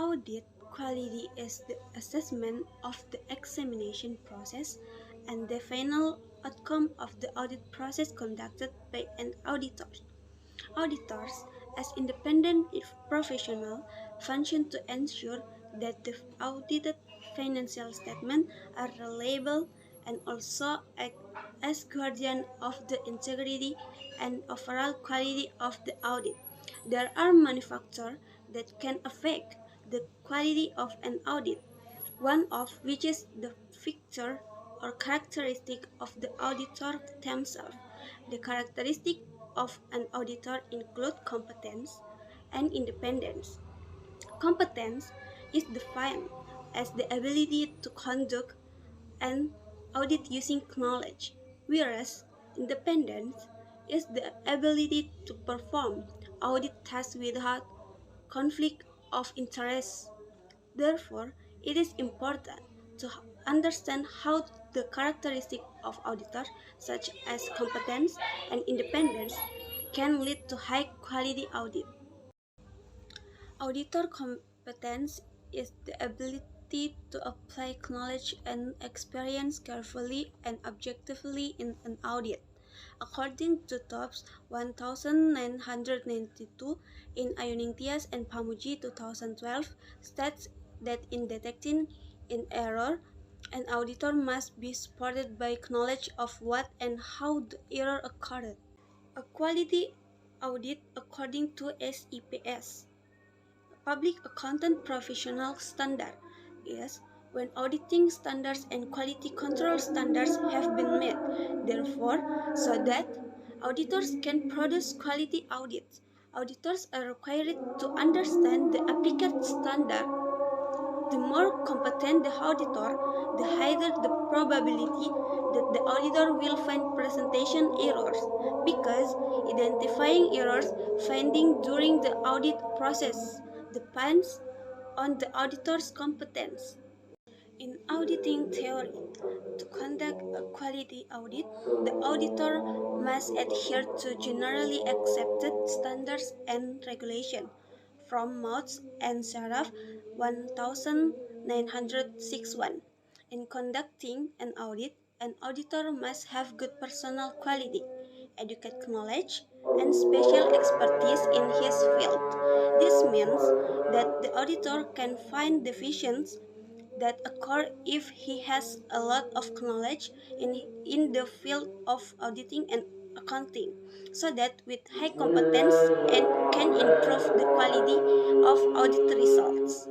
Audit quality is the assessment of the examination process and the final outcome of the audit process conducted by an auditor. Auditors, as independent professionals, function to ensure that the audited financial statements are reliable and also act as guardian of the integrity and overall quality of the audit. There are many factors that can affect the quality of an audit, one of which is the feature or characteristic of the auditor themselves. The characteristic of an auditor include competence and independence. Competence is defined as the ability to conduct an audit using knowledge, whereas independence is the ability to perform audit tasks without conflict of interest. Therefore, it is important to understand how the characteristics of auditors, such as competence and independence, can lead to high quality audit. Auditor competence is the ability to apply knowledge and experience carefully and objectively in an audit. According to TOPS 1992 in Ayuning and Pamuji 2012 states that in detecting an error, an auditor must be supported by knowledge of what and how the error occurred. A quality audit according to SEPS, Public Accountant Professional Standard, is when auditing standards and quality control standards have been met. Therefore, so that auditors can produce quality audits, auditors are required to understand the applicable standard. The more competent the auditor, the higher the probability that the auditor will find presentation errors, because identifying errors finding during the audit process depends on the auditor's competence. In auditing theory, to conduct a quality audit, the auditor must adhere to generally accepted standards and regulations from Mouts and Sharaf 1961. In conducting an audit, an auditor must have good personal quality, adequate knowledge, and special expertise in his field. This means that the auditor can find deficiencies that occur if he has a lot of knowledge in the field of auditing and accounting, so that with high competence and can improve the quality of audit results.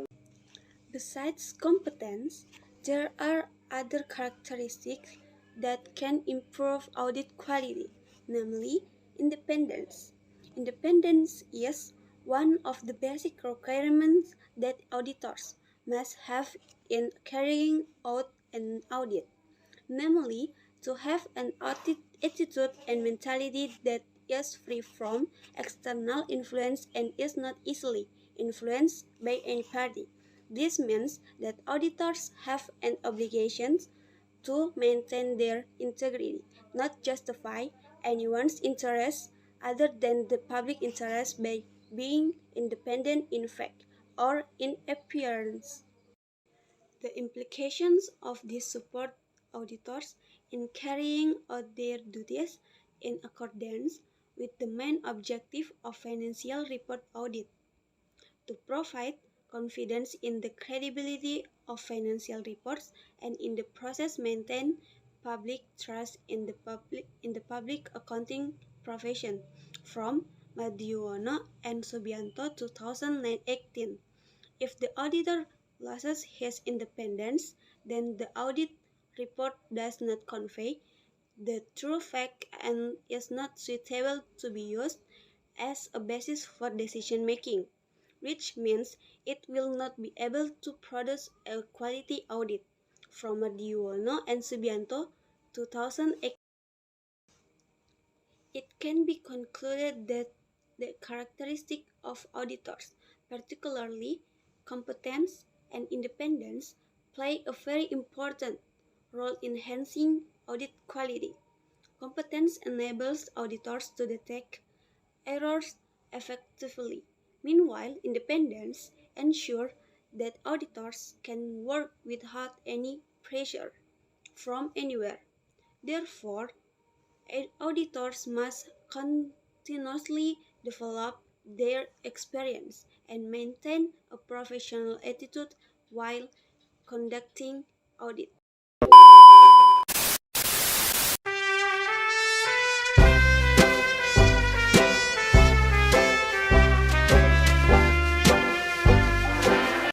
Besides competence, there are other characteristics that can improve audit quality, namely independence. Independence is one of the basic requirements that auditors must have in carrying out an audit, namely to have an audit attitude and mentality that is free from external influence and is not easily influenced by any party. This means that auditors have an obligation to maintain their integrity, not justify anyone's interest other than the public interest by being independent in fact or in appearance. The implications of this support auditors in carrying out their duties in accordance with the main objective of financial report audit: to provide confidence in the credibility of financial reports and in the process maintain public trust in the public accounting profession, from Madiono and Subianto 2018. If the auditor loses his independence, then the audit report does not convey the true fact and is not suitable to be used as a basis for decision making, which means it will not be able to produce a quality audit. From Madiono and Subianto 2008, it can be concluded that the characteristic of auditors, particularly competence and independence, play a very important role in enhancing audit quality. Competence enables auditors to detect errors effectively. Meanwhile, independence ensures that auditors can work without any pressure from anywhere. Therefore, auditors must continuously develop their experience and maintain a professional attitude while conducting audit.